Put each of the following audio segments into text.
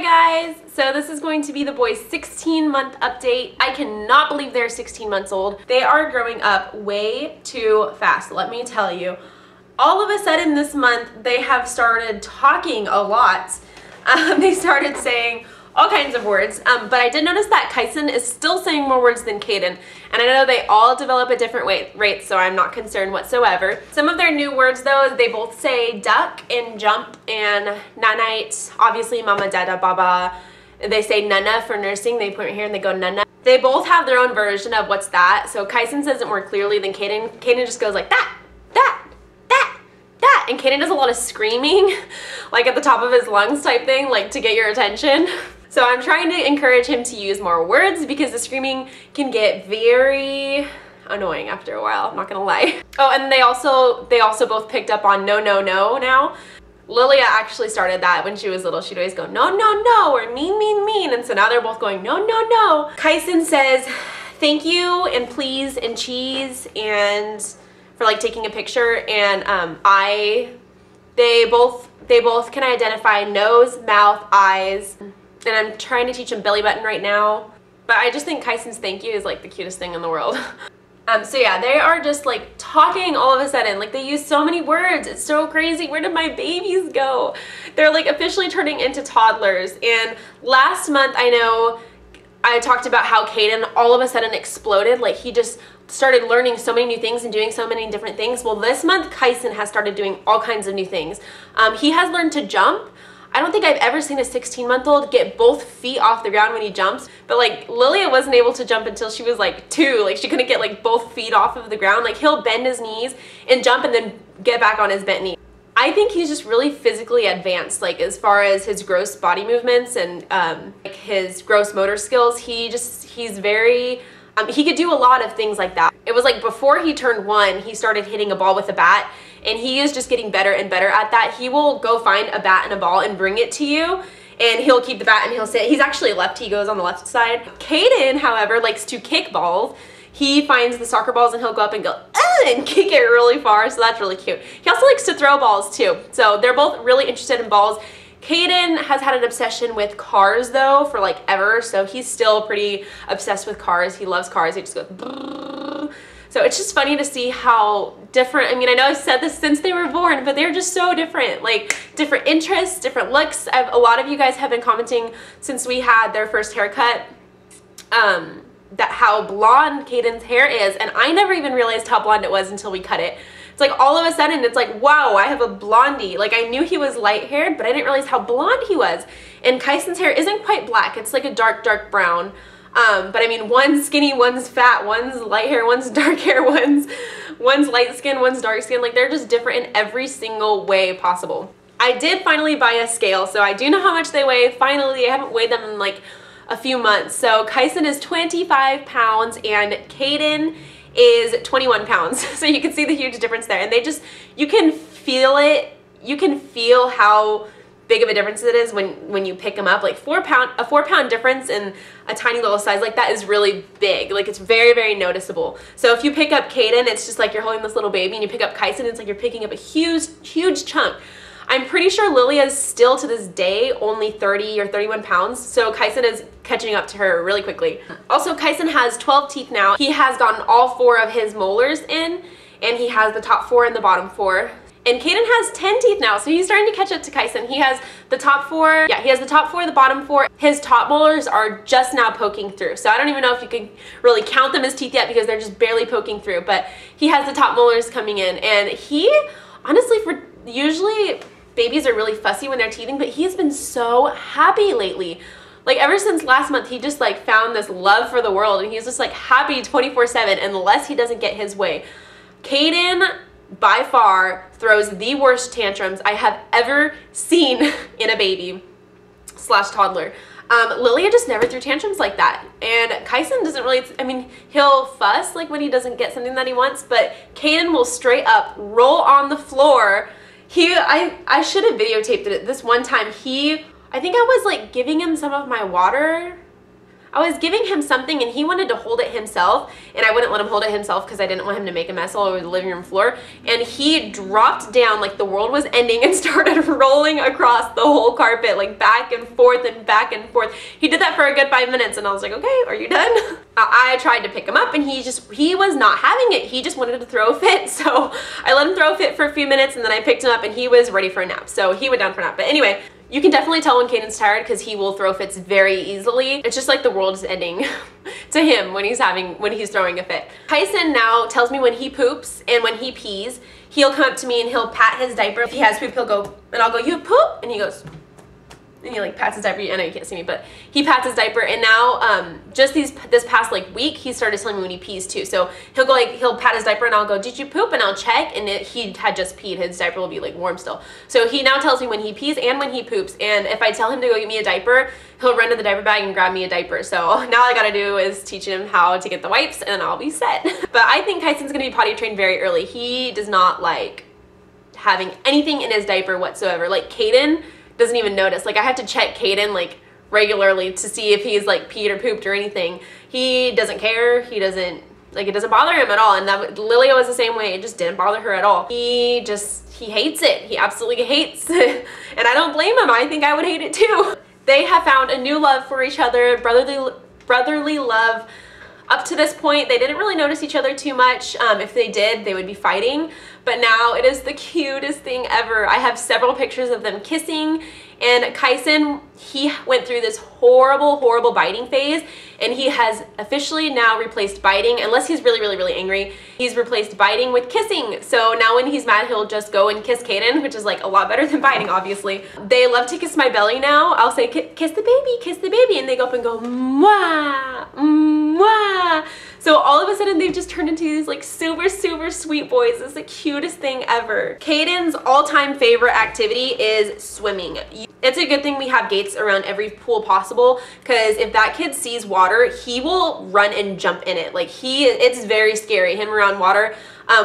Hi guys! So this is going to be the boys' 16-month update. I cannot believe they're 16 months old. They are growing up way too fast, let me tell you. All of a sudden this month, they have started talking a lot. They started saying all kinds of words, but I did notice that Kyson is still saying more words than Kaden, and I know they all develop at different rates, so I'm not concerned whatsoever. Some of their new words though, they both say duck and jump and nanite, obviously mama, dada, baba. They say nana for nursing, they point here and they go nana. They both have their own version of what's that, so Kyson says it more clearly than Kaden. Kaden just goes like that, that, that, that, and Kaden does a lot of screaming, like at the top of his lungs type thing, like to get your attention. So I'm trying to encourage him to use more words because the screaming can get very annoying after a while, I'm not gonna lie. Oh, and they also both picked up on no, no, no now. Lilia actually started that when she was little. She'd always go no, no, no, or mean, mean, mean, and so now they're both going no, no, no. Kyson says thank you and please and cheese and for like taking a picture, and they both can identify nose, mouth, eyes. And I'm trying to teach him belly button right now. But I just think Kyson's thank you is like the cutest thing in the world. So yeah, they are just like talking all of a sudden. Like they use so many words. It's so crazy. Where did my babies go? They're like officially turning into toddlers. And last month, I know I talked about how Kaden all of a sudden exploded. Like he just started learning so many new things and doing so many different things. Well, this month, Kyson has started doing all kinds of new things. He has learned to jump. I don't think I've ever seen a 16-month-old get both feet off the ground when he jumps, but like Lilia wasn't able to jump until she was like 2. Like she couldn't get like both feet off of the ground. Like he'll bend his knees and jump and then get back on his bent knee. I think he's just really physically advanced, like as far as his gross body movements and like his gross motor skills. He's very, he could do a lot of things like that. It was like before he turned 1, he started hitting a ball with a bat, and he is just getting better and better at that. He will go find a bat and a ball and bring it to you, and he'll keep the bat and he'll sit. He's actually lefty, he goes on the left side. Kaden, however, likes to kick balls. He finds the soccer balls and he'll go up and go, and kick it really far, so that's really cute. He also likes to throw balls too, so they're both really interested in balls. Kaden has had an obsession with cars though for like ever, so he's still pretty obsessed with cars. He loves cars. He just goes brrr. So it's just funny to see how different, I mean, I know I've said this since they were born, but they're just so different, like different interests, different looks. A lot of you guys have been commenting since we had their first haircut, that how blonde Kaden's hair is, and I never even realized how blonde it was until we cut it. It's like all of a sudden it's like, wow, I have a blondie. Like I knew he was light haired, but I didn't realize how blonde he was. And Kyson's hair isn't quite black, it's like a dark, dark brown. But I mean, one's skinny, one's fat, one's light hair, one's dark hair, one's light skin, one's dark skin. Like they're just different in every single way possible. I did finally buy a scale, so I do know how much they weigh. Finally, I haven't weighed them in like a few months. So Kyson is 25 pounds and Kaden is 21 pounds. So you can see the huge difference there. And they just, you can feel it. You can feel how big of a difference it is when you pick them up. Like a 4 pound difference in a tiny little size like that is really big. Like it's very, very noticeable. So if you pick up Kaden, it's just like you're holding this little baby, and you pick up Kyson, it's like you're picking up a huge, huge chunk. I'm pretty sure Lilia is still to this day only 30 or 31 pounds, so Kyson is catching up to her really quickly. Also, Kyson has 12 teeth now. He has gotten all 4 of his molars in, and he has the top 4 and the bottom 4. And Kaden has 10 teeth now, so he's starting to catch up to Kyson. He has the top 4, yeah, he has the top 4, the bottom 4. His top molars are just now poking through, so I don't even know if you can really count them as teeth yet because they're just barely poking through, but he has the top molars coming in, and he, honestly, for usually babies are really fussy when they're teething, but he's been so happy lately. Like ever since last month, he just like found this love for the world, and he's just like happy 24/7 unless he doesn't get his way. Kaden by far throws the worst tantrums I have ever seen in a baby slash toddler. Lilia just never threw tantrums like that, and Kyson doesn't really, I mean, he'll fuss like when he doesn't get something that he wants, but Kaden will straight up roll on the floor. I should have videotaped it this one time. I think I was like giving him some of my water. I was giving him something and he wanted to hold it himself, and I wouldn't let him hold it himself because I didn't want him to make a mess all over the living room floor, and he dropped down like the world was ending and started rolling across the whole carpet, like back and forth and back and forth. He did that for a good 5 minutes and I was like, okay, are you done? I tried to pick him up and he was not having it. He just wanted to throw a fit, so I let him throw a fit for a few minutes and then I picked him up and he was ready for a nap. So he went down for a nap. But anyway, you can definitely tell when Kaden's tired because he will throw fits very easily. It's just like the world is ending to him when he's throwing a fit. Kyson now tells me when he poops and when he pees. He'll come up to me and he'll pat his diaper. If he has poop, he'll go, and I'll go, you have poop? And he goes, and he like pats his diaper. I know you can't see me, but he pats his diaper. And now just this past like week, he started telling me when he pees too. So he'll go like, he'll pat his diaper and I'll go, did you poop? And I'll check, and he had just peed. His diaper will be like warm still. So he now tells me when he pees and when he poops. And if I tell him to go get me a diaper, he'll run to the diaper bag and grab me a diaper. So now all I gotta do is teach him how to get the wipes and I'll be set. But I think Kyson's gonna be potty trained very early. He does not like having anything in his diaper whatsoever. Like Kaden doesn't even notice. Like I have to check Kaden like regularly to see if he's like peed or pooped or anything. He doesn't care. He doesn't, like, it doesn't bother him at all. And Lilia was the same way. It just didn't bother her at all. He hates it. He absolutely hates it. And I don't blame him. I think I would hate it too. They have found a new love for each other, brotherly love. Up to this point, they didn't really notice each other too much. If they did, they would be fighting. But now it is the cutest thing ever. I have several pictures of them kissing. And Kyson, he went through this horrible biting phase, and he has officially now replaced biting, unless he's really angry. He's replaced biting with kissing. So now when he's mad, he'll just go and kiss Kaden, which is like a lot better than biting, obviously. They love to kiss my belly now. I'll say, kiss the baby, and they go up and go, mwah, mwah. So all of a sudden they've just turned into these like super sweet boys. It's the cutest thing ever. Kaden's all-time favorite activity is swimming. It's a good thing we have gates around every pool possible, because if that kid sees water, he will run and jump in it. Like it's very scary, him around water.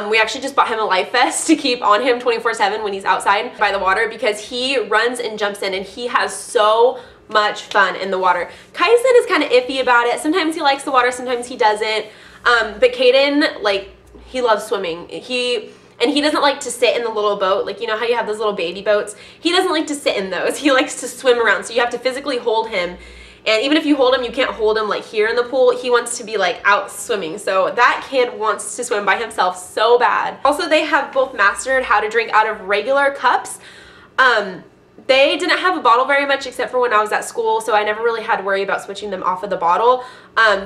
We actually just bought him a life vest to keep on him 24/7 when he's outside by the water, because he runs and jumps in and he has so much fun in the water. Kyson is kind of iffy about it. Sometimes he likes the water, sometimes he doesn't. But Kaden, like, he loves swimming. He doesn't like to sit in the little boat. Like, you know how you have those little baby boats? He doesn't like to sit in those. He likes to swim around. So you have to physically hold him. And even if you hold him, you can't hold him like here in the pool. He wants to be like out swimming. So that kid wants to swim by himself so bad. Also, they have both mastered how to drink out of regular cups. They didn't have a bottle very much except for when I was at school, so I never really had to worry about switching them off of the bottle.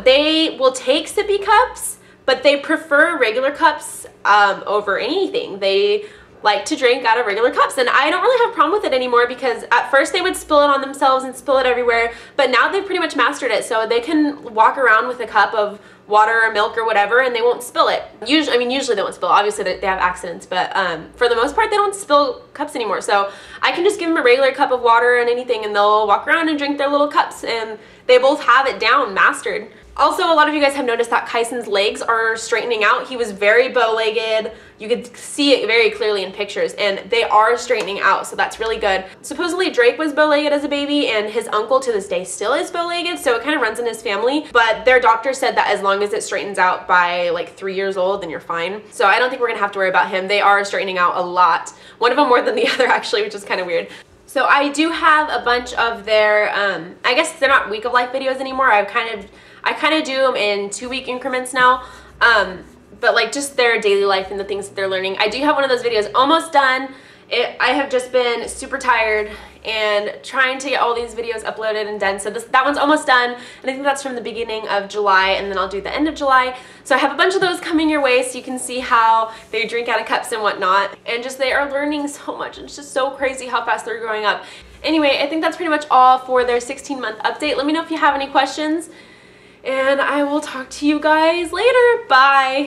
They will take sippy cups, but they prefer regular cups over anything. They like to drink out of regular cups, and I don't really have a problem with it anymore, because at first they would spill it on themselves and spill it everywhere, but now they've pretty much mastered it, so they can walk around with a cup of water or milk or whatever and they won't spill it. Usually they won't spill. Obviously they have accidents, but for the most part they don't spill cups anymore. So I can just give them a regular cup of water and anything, and they'll walk around and drink their little cups, and they both have it down, mastered. Also, a lot of you guys have noticed that Kyson's legs are straightening out. He was very bow-legged. You could see it very clearly in pictures, and they are straightening out, so that's really good. Supposedly Drake was bow-legged as a baby, and his uncle to this day still is bow-legged, so it kind of runs in his family, but their doctor said that as long as it straightens out by like 3 years old, then you're fine. So I don't think we're gonna have to worry about him. They are straightening out a lot. One of them more than the other, actually, which is kind of weird. So I do have a bunch of their, I guess they're not week of life videos anymore. I kind of do them in 2-week increments now, but like just their daily life and the things that they're learning. I do have one of those videos almost done. I have just been super tired and trying to get all these videos uploaded and done. So that one's almost done, and I think that's from the beginning of July, and then I'll do the end of July. So I have a bunch of those coming your way, so you can see how they drink out of cups and whatnot. And just they are learning so much. It's just so crazy how fast they're growing up. Anyway, I think that's pretty much all for their 16-month update. Let me know if you have any questions, and I will talk to you guys later. Bye!